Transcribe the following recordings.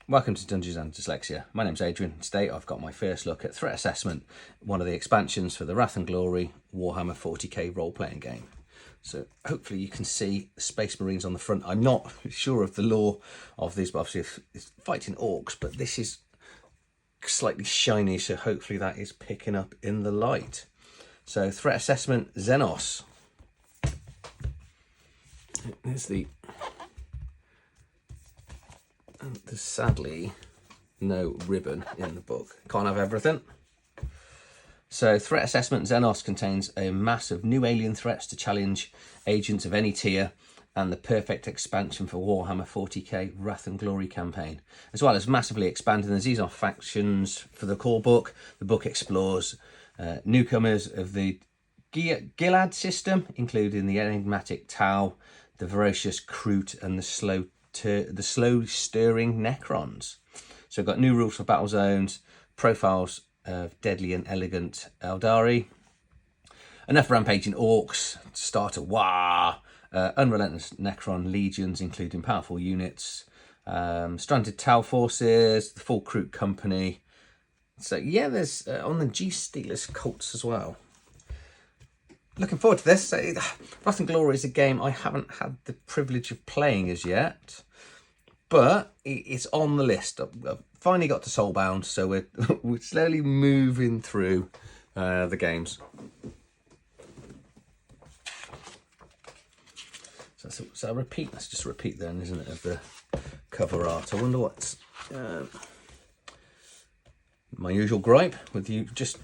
Welcome to Dungeons and Dyslexia. My name's Adrian. Today I've got my first look at Threat Assessment, one of the expansions for the Wrath and Glory Warhammer 40k role-playing game. So hopefully you can see Space Marines on the front. I'm not sure of the lore of these, but obviously it's fighting orcs, but this is slightly shiny, so hopefully that is picking up in the light. So Threat Assessment, Xenos. There's there's sadly no ribbon in the book. Can't have everything. So Threat Assessment Xenos contains a mass of new alien threats to challenge agents of any tier and the perfect expansion for Warhammer 40k Wrath and Glory campaign, as well as massively expanding the Xenos factions for the core book. The book explores newcomers of the Gilad system, including the enigmatic Tau, the voracious Kroot, and the slow stirring Necrons. So we've got new rules for battle zones, profiles of deadly and elegant Aeldari, enough rampaging orcs to start a war, unrelentless Necron legions, including powerful units, stranded Tau forces, the full Kroot company. So yeah, there's on the G-Steelers cults as well. Looking forward to this. Wrath and Glory is a game I haven't had the privilege of playing as yet, but it's on the list. I've finally got to Soulbound, so we're slowly moving through the games. So repeat. Let's just repeat then, isn't it, of the cover art. I wonder what's my usual gripe with you just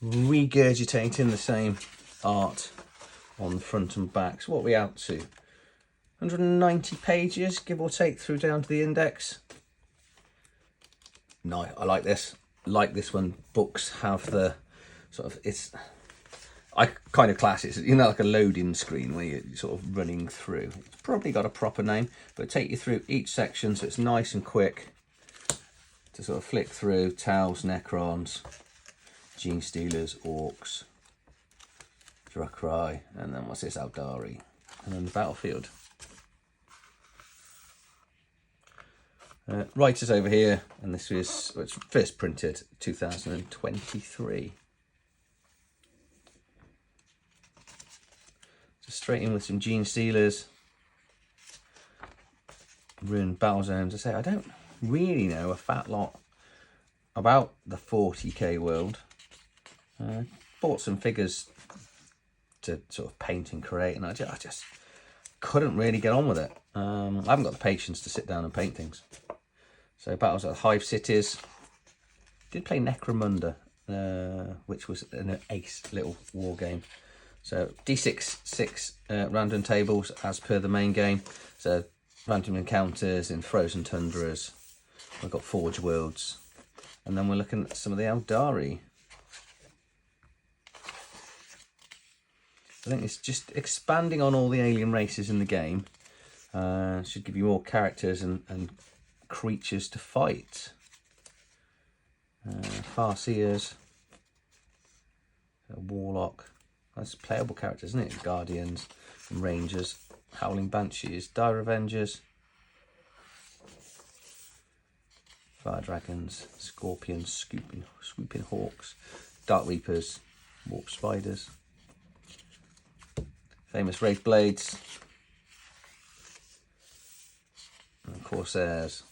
regurgitating the same art on the front and back. So what are we out to? 190 pages, give or take, through down to the index. No, I like this. Like this one. Books have the sort of, I kind of class it, you know, like a loading screen where you're sort of running through. It's probably got a proper name, but take you through each section so it's nice and quick to sort of flick through. Taus, Necrons, Gene-Stealers, Orks, Drakrai, and then what's this, Aeldari, and then the battlefield. Writers over here, and this was first printed 2023. So straight in with some Gene-Stealers, ruined battle zones. I say I don't really know a fat lot about the 40k world. Bought some figures to sort of paint and create, and I just couldn't really get on with it. I haven't got the patience to sit down and paint things. So battles at Hive Cities. Did play Necromunda, which was an ace little war game. So D6 random tables as per the main game. So random encounters in frozen tundras. We've got Forge Worlds, and then we're looking at some of the Aeldari. I think it's just expanding on all the alien races in the game. Should give you more characters and creatures to fight. Farseers, a Warlock. That's playable characters, isn't it? Guardians, and Rangers, Howling Banshees, Dire Avengers, Fire Dragons, Scorpions, Swooping Hawks, Dark Reapers, Warp Spiders, famous Wraith Blades, and Corsairs.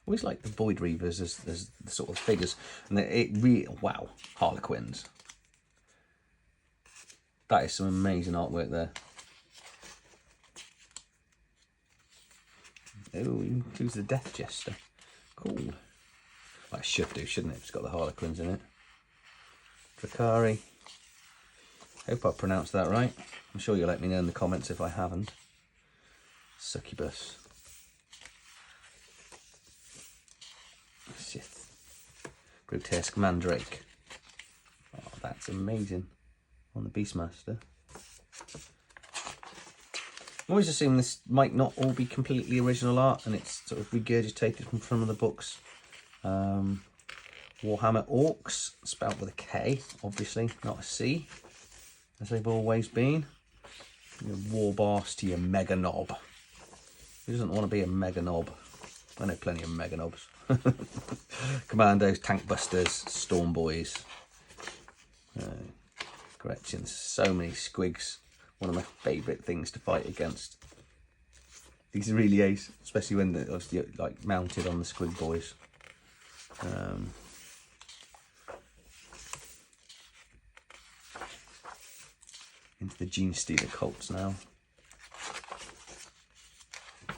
Always like the Void Reavers as the sort of figures, and it really, wow, Harlequins. That is some amazing artwork there. Oh, includes the Death Jester. Cool. Well, it should do, shouldn't it? It's got the Harlequins in it. Drakari. Hope I pronounced that right. I'm sure you'll let me know in the comments if I haven't. Succubus. Sith. Grotesque Mandrake. Oh, that's amazing. On the Beastmaster. I always assume this might not all be completely original art, and it's sort of regurgitated from some of the books. Warhammer Orks, spelled with a K, obviously, not a C, as they've always been. Your war boss to your mega knob. Who doesn't want to be a mega knob? I know plenty of mega knobs. Commandos, tank busters, storm boys. Gretchens, so many squigs. One of my favourite things to fight against. These are really ace, especially when they're obviously like mounted on the squig boys. Into the Gene Stealer cults now. You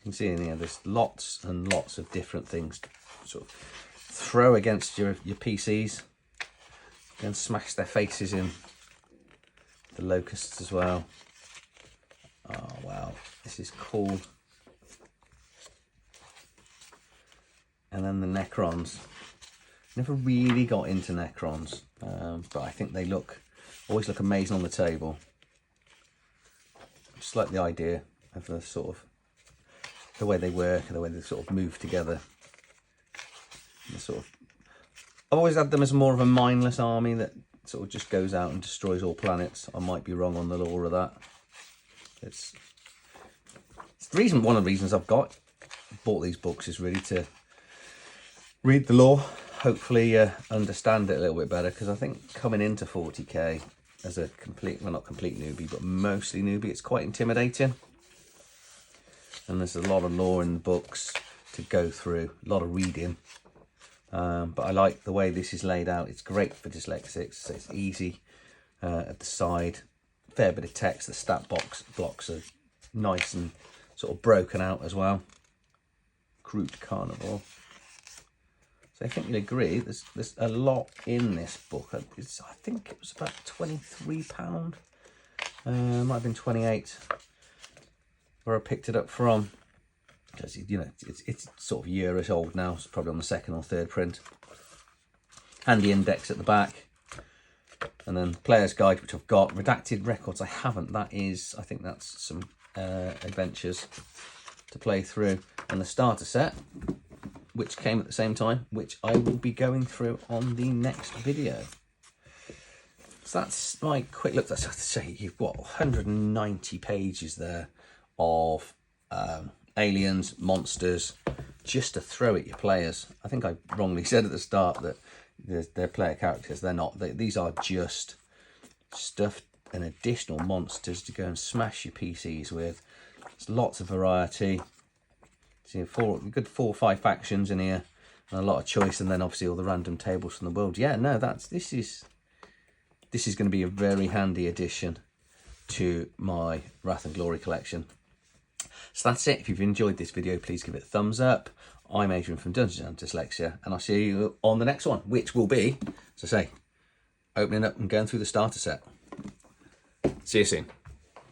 can see in here there's lots and lots of different things to sort of throw against your PCs and smash their faces in. The locusts as well. Oh wow, this is cool. And then the Necrons. Never really got into Necrons, but I think they always look amazing on the table. Just like the idea of the sort of the way they work and the way they sort of move together. I've always had them as more of a mindless army that sort of just goes out and destroys all planets. I might be wrong on the lore of that. It's one of the reasons I've bought these books is really to read the lore, hopefully understand it a little bit better, because I think coming into 40k as a not complete newbie, but mostly newbie, it's quite intimidating. And there's a lot of lore in the books to go through, a lot of reading. But I like the way this is laid out. It's great for dyslexics, so it's easy at the side. Fair bit of text. The stat blocks are nice and sort of broken out as well. Grouped carnivore. So I think you'll agree, there's a lot in this book. I think it was about £23. Might have been 28 where I picked it up from. Because, you know, it's sort of a yearish old now. It's probably on the second or third print. Handy index at the back. And then player's guide, which I've got. Redacted records, I haven't. I think that's some adventures to play through. And the starter set, which came at the same time, which I will be going through on the next video. So that's my quick look. That's, I have to say, you've got 190 pages there of aliens, monsters, just to throw at your players. I think I wrongly said at the start that they're player characters. They're not. These are just stuff and additional monsters to go and smash your PCs with. There's lots of variety. See, good 4 or 5 factions in here, and a lot of choice, and then obviously all the random tables from the world. Yeah, no, this is going to be a very handy addition to my Wrath and Glory collection. So that's it. If you've enjoyed this video, please give it a thumbs up. I'm Adrian from Dungeons and Dyslexia, and I'll see you on the next one, which will be, as I say, opening up and going through the starter set. See you soon.